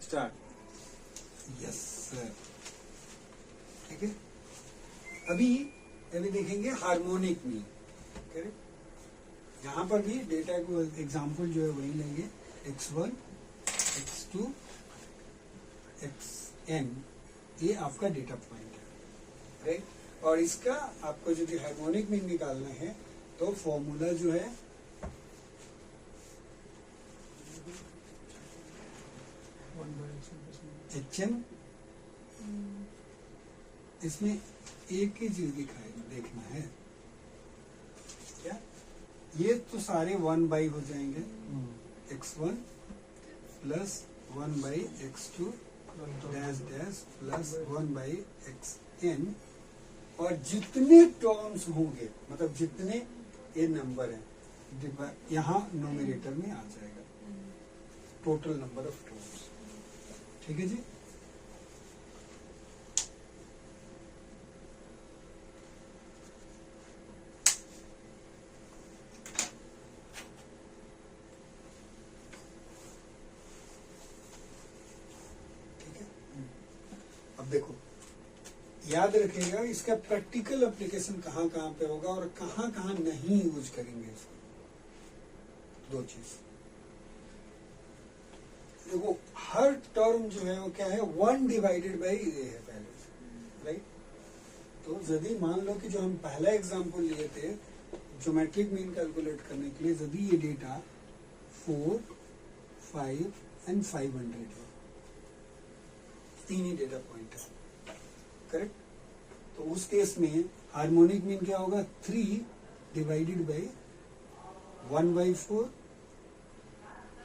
Start. Yes sir. ठीक है, अभी देखेंगे हार्मोनिक मीन। करेक्ट, यहाँ पर भी डेटा को एग्जांपल जो है वही लेंगे, x1 x2 xn, ये आपका डेटा पॉइंट है। राइट, और इसका आपको यदि हार्मोनिक मीन निकालना है तो फॉर्मूला जो है HM, इसमें एक ही चीज देखना है क्या, ये तो सारे 1 बाई हो जाएंगे, x1 plus 1 by x2 dash dash plus 1 by xn, और जितने टर्म्स होंगे मतलब जितने ये नंबर है यहाँ नोमिनेटर में आ जाएगा, टोटल नंबर ऑफ टर्म्स। ठीक है जी, ठीक है। अब देखो, याद रखिएगा इसका प्रैक्टिकल एप्लीकेशन कहाँ कहाँ पे होगा और कहाँ कहाँ नहीं यूज करेंगे इसको। दो चीज देखो, हर टर्म जो है वो क्या है, 1 डिवाइडेड बाई ए है पहले से। राइट, तो यदि मान लो कि जो हम पहला एग्जांपल लिए थे ज्योमेट्रिक मीन कैलकुलेट करने के लिए, यदि ये डेटा 4, 5 एंड 500 है, तीन ही डेटा पॉइंट है। करेक्ट, तो उस केस में हार्मोनिक मीन क्या होगा, 3 डिवाइडेड बाई 1/4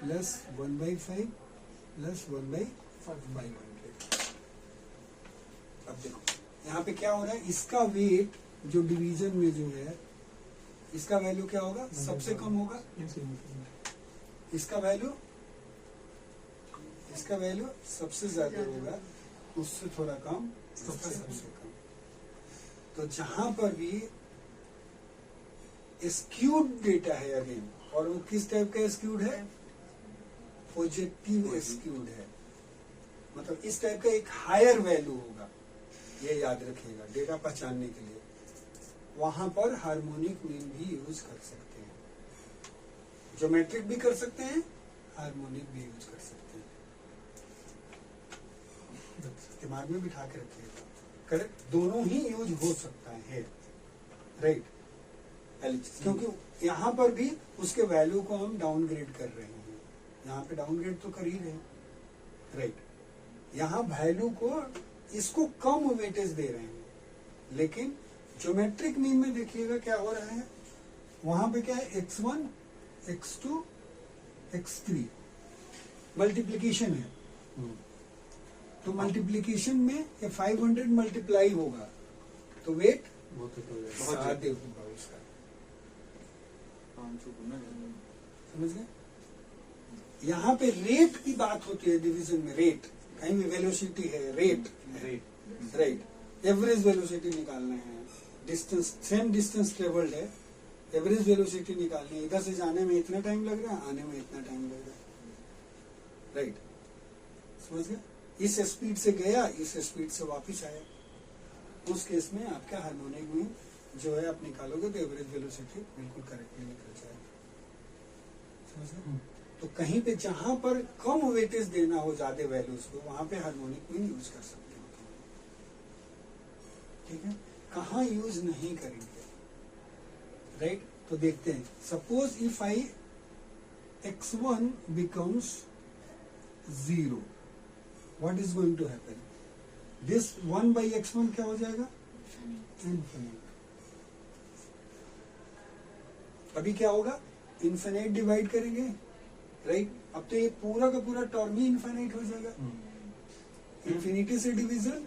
प्लस 1/5 प्लस 1/500। अब देखो यहाँ पे क्या हो रहा है, इसका वेट जो डिवीजन में जो है इसका वैल्यू क्या होगा, सबसे कम होगा, इसका वैल्यू सबसे ज्यादा होगा, उससे थोड़ा कम, सबसे कम। तो जहां पर भी स्क्यूड डेटा है अगेन, और वो किस टाइप का स्क्यूड है, पॉजिटिव स्क्यूड है, मतलब इस टाइप का एक हायर वैल्यू होगा, ये याद रखिएगा डेटा पहचानने के लिए। वहां पर हार्मोनिक मीन भी यूज कर सकते हैं, ज्योमेट्रिक भी कर सकते हैं, हार्मोनिक भी यूज कर सकते हैं। दिमाग में बिठा के रखिएगा। करेक्ट, दोनों ही यूज हो सकता है। राइट, क्योंकि यहाँ पर भी उसके वैल्यू को हम डाउनग्रेड कर रहे हैं, यहाँ पे डाउनग्रेड तो कर ही रहे हैं। राइट, यहाँ वैल्यू को इसको कम वेटेज दे रहे हैं, लेकिन ज्योमेट्रिक मीन में देखिएगा क्या हो रहा है, वहां पे क्या है, x1 x2 x3 मल्टीप्लीकेशन है, तो मल्टीप्लीकेशन में ये 500 मल्टीप्लाई होगा तो वेट बहुत ज्यादा होगा उसका। समझ गए, यहाँ पे रेट की बात होती है डिवीजन में, रेट कहीं भी वेलोसिटी है, रेट राइट, एवरेज वेलोसिटी निकालना है, डिस्टेंस सेम डिस्टेंस ट्रेवल्ड है, एवरेज वेलोसिटी निकालनी है, इधर से जाने में इतना टाइम लग रहा है, आने में इतना टाइम लग रहा है। राइट, समझ गए, इस स्पीड से गया, इस स्पीड से वापस आया, उस केस में आपका हार्मोनिक मीन जो है आप निकालोगे तो एवरेज वेलोसिटी बिल्कुल करेक्टली निकल जाएगा। समझ गए, तो कहीं पे जहां पर कम वेटेज देना हो ज्यादा वैल्यूज को, वहां पे हार्मोनिक मीन यूज कर सकते हो। ठीक है, कहाँ यूज नहीं करेंगे। राइट, तो देखते हैं, suppose if I x1 becomes 0, what is going to happen? This 1/x1 क्या हो जाएगा, इन्फिनिट। अभी क्या होगा, इन्फिनिट डिवाइड करेंगे। राइट, अब तो ये पूरा का पूरा टर्म ही इन्फिनिट हो जाएगा। इन्फिनिटी से डिवीजन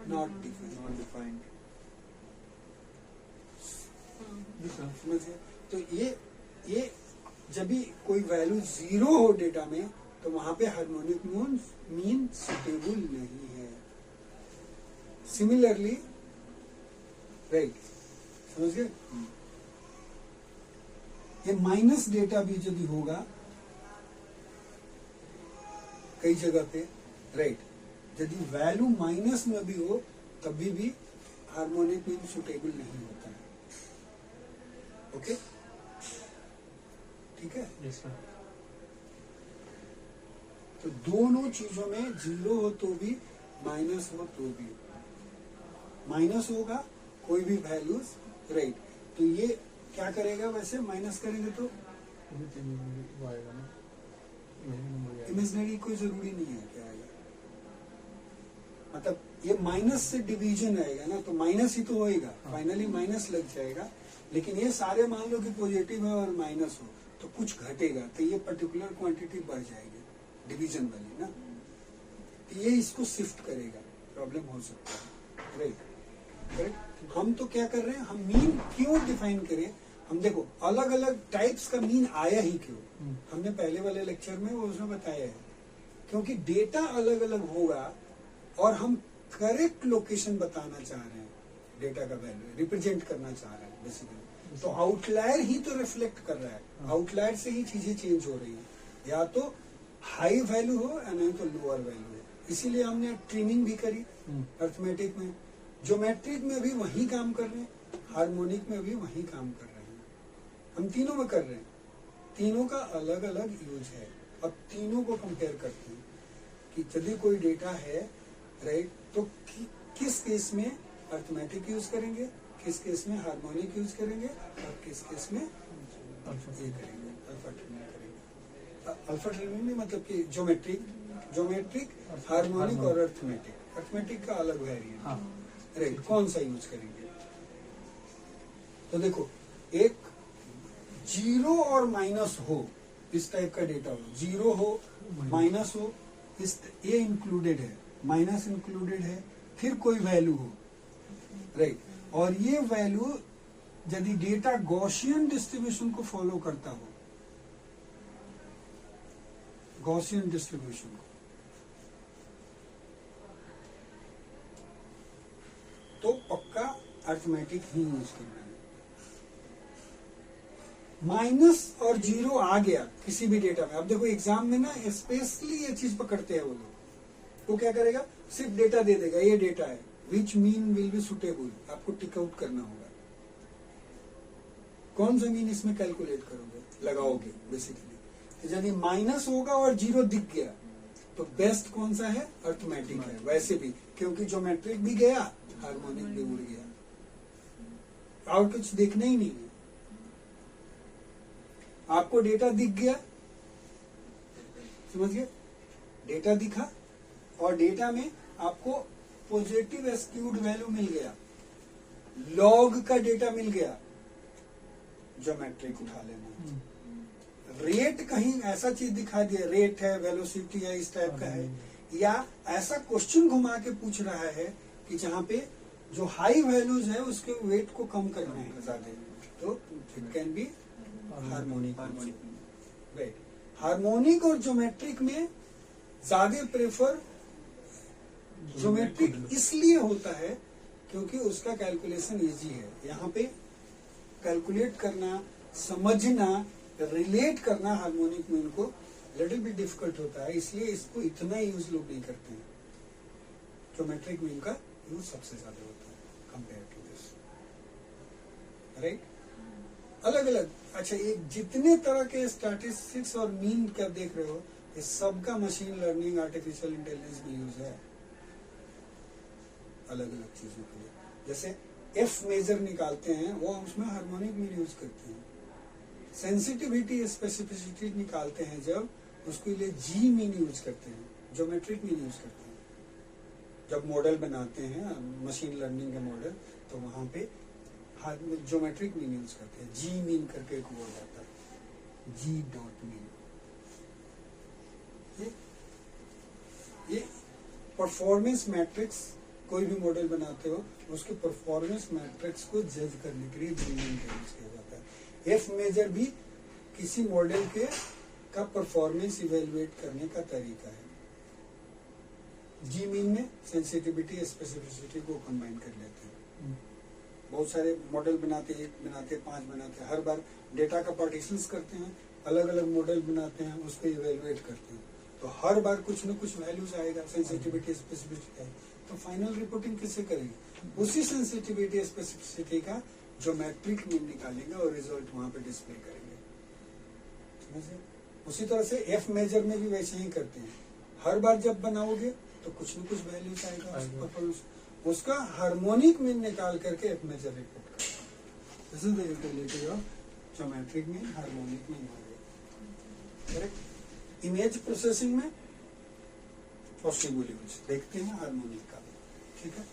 नॉट डिफाइंड। समझे, तो ये जब भी कोई वैल्यू 0 हो डेटा में, तो वहां पे हार्मोनिक मीन सुटेबल नहीं है। सिमिलरली, राइट, समझ गए, ये माइनस डेटा भी यदि होगा कई जगह पे, राइट। यदि वैल्यू माइनस में भी हो तभी भी हार्मोनिक मीन सुटेबल नहीं होता है। ओके, ठीक है। Yes sir. तो दोनों चीजों में जीरो हो तो भी, माइनस हो तो भी, माइनस होगा कोई भी वैल्यूज, राइट। तो ये क्या करेगा, वैसे माइनस करेंगे तो इमेजिनरी कोई जरूरी नहीं है क्या आएगा, मतलब ये माइनस से डिवीजन आएगा ना, तो माइनस ही तो होएगा, फाइनली माइनस लग जाएगा। लेकिन ये सारे मान लो कि पॉजिटिव है और माइनस हो तो कुछ घटेगा, तो ये पर्टिकुलर क्वांटिटी बढ़ जाएगी डिवीजन वाली ना, तो ये इसको शिफ्ट करेगा, प्रॉब्लम हो सकता है, राइट। करेक्ट। हम तो क्या कर रहे हैं, हम मीन क्यों डिफाइन करें, हम देखो अलग अलग टाइप्स का मीन आया ही क्यों, हमने पहले वाले लेक्चर में वो उसमें बताया है, क्योंकि डेटा अलग अलग होगा और हम करेक्ट लोकेशन बताना चाह रहे हैं, डेटा का वैल्यू रिप्रेजेंट करना चाह रहे हैं बेसिकली। तो आउटलायर ही तो रिफ्लेक्ट कर रहा है, आउटलायर से ही चीजें चेंज हो रही है, या तो हाई वैल्यू हो या नहीं तो लोअर वैल्यू हो। इसीलिए हमने ट्रिमिंग भी करी अर्थमेटिक में, ज्योमेट्रिक में भी वही काम कर रहे हैं, हार्मोनिक में भी वही काम कर रहे हैं, हम तीनों में कर रहे हैं, तीनों का अलग अलग यूज है। अब तीनों को कंपेयर करते हैं कि यदि कोई डेटा है, राइट, तो किस केस में अर्थमेटिक यूज करेंगे, किस केस में हार्मोनिक यूज करेंगे और किस केस में ये करेंगे, अल्फा ट्रिमिंग करेंगे। अल्फा ट्रिमिंग मतलब कि ज्योमेट्रिक, हार्मोनिक और अर्थमेटिक का अलग वेरिएंट, राइट, कौन सा यूज करेंगे। तो देखो, एक जीरो और माइनस हो, इस टाइप का डेटा हो, जीरो हो माइनस हो, इस ये इंक्लूडेड है, माइनस इंक्लूडेड है, फिर कोई वैल्यू हो, राइट। और ये वैल्यू यदि डेटा गॉसियन डिस्ट्रीब्यूशन को फॉलो करता हो, गॉसियन डिस्ट्रीब्यूशन को, तो पक्का अर्थमेटिक ही यूज करना है। माइनस और जीरो आ गया किसी भी डेटा में, अब देखो एग्जाम में ना स्पेशली ये चीज पकड़ते हैं वो लोग, वो क्या करेगा, सिर्फ डेटा दे देगा, ये डेटा है, which mean will be suitable, आपको टिक आउट करना होगा, कौन सा मीन इसमें कैलकुलेट करोगे, लगाओगे बेसिकली। तो यदि माइनस होगा और जीरो दिख गया तो बेस्ट कौन सा है, अर्थमेटिक है, वैसे भी क्योंकि ज्योमेट्रिक भी गया, हार्मोनिक भी उड़ गया, और कुछ देखना ही नहीं है, आपको डेटा दिख गया, समझ गए, डेटा दिखा और डेटा में आपको पॉजिटिव स्क्यूड वैल्यू मिल गया, लॉग का डेटा मिल गया, ज्योमेट्रिक उठा लेना। रेट कहीं ऐसा चीज दिखा दिया, रेट है, वेलोसिटी है, इस टाइप का है, या ऐसा क्वेश्चन घुमा के पूछ रहा है कि जहां पे जो हाई वैल्यूज है उसके वेट को कम करना है ज्यादा, तो it can be harmonic, right. Harmonic और ज्योमेट्रिक में ज्यादा प्रेफर ज्योमेट्रिक इसलिए होता है क्योंकि उसका कैलकुलेशन इजी है, यहाँ पे कैलकुलेट करना, समझना, रिलेट करना हार्मोनिक में उनको लिटिल बिट डिफिकल्ट होता है, इसलिए इसको इतना यूज लोग नहीं करते हैं। ज्योमेट्रिक मीन का यूज सबसे ज्यादा होता है कंपेयर टू दिस, राइट। अलग अलग, अच्छा, ये जितने तरह के स्टैटिस्टिक्स और मीन क्या देख रहे हो, ये सबका मशीन लर्निंग, आर्टिफिशियल इंटेलिजेंस में यूज है, अलग अलग चीजों के लिए। जैसे एफ मेजर निकालते हैं, वो उसमें हार्मोनिक मीन यूज करते हैं। सेंसिटिविटी, स्पेसिफिसिटी निकालते हैं जब, उसके लिए जी मीन यूज करते हैं, ज्योमेट्रिक मीन यूज करते हैं। जब मॉडल बनाते हैं मशीन लर्निंग के मॉडल, तो वहां पे ज्योमेट्रिक मीन यूज करते हैं, जी मीन करके एक वर्ड आता है, जी डॉट मीन। ये परफॉर्मेंस मैट्रिक्स, कोई भी मॉडल बनाते हो उसके परफॉर्मेंस मैट्रिक्स को जज करने के लिए जी मीन का यूज किया जाता है। एफ मेजर भी किसी मॉडल के का परफॉर्मेंस इवेलुएट करने का तरीका है। जी मीन में सेंसिटिविटी, स्पेसिफिसिटी को कंबाइन कर लेते हैं। बहुत सारे मॉडल बनाते हैं, 1 बनाते हैं, 5 बनाते हैं, हर बार डेटा का पार्टीशंस करते हैं, अलग अलग मॉडल बनाते हैं, उसको इवेलुएट करते हैं, तो हर बार कुछ न कुछ वैल्यूज आएगा, सेंसिटिविटी स्पेसिफिसिटी है, तो फाइनल रिपोर्टिंग किससे करेंगे? उसी सेंसिटिविटी स्पेसिफिसिटी का ज्योमेट्रिक मीन निकालेंगे और रिजल्ट वहां पे डिस्प्ले करेंगे। समझे? उसी तरह से एफ मेजर में भी वैसे ही करते हैं, हर बार जब बनाओगे तो कुछ न कुछ वैल्यूज आएगा परफॉर्मेंस, उसका हार्मोनिक मीन निकाल करके एफ मेजर रिपोर्ट करते हैं। This is the utility of geometric mean, harmonic mean. Correct. Image processing में पॉसिबल यूज देखते हैं हार्मोनिक का, ठीक है।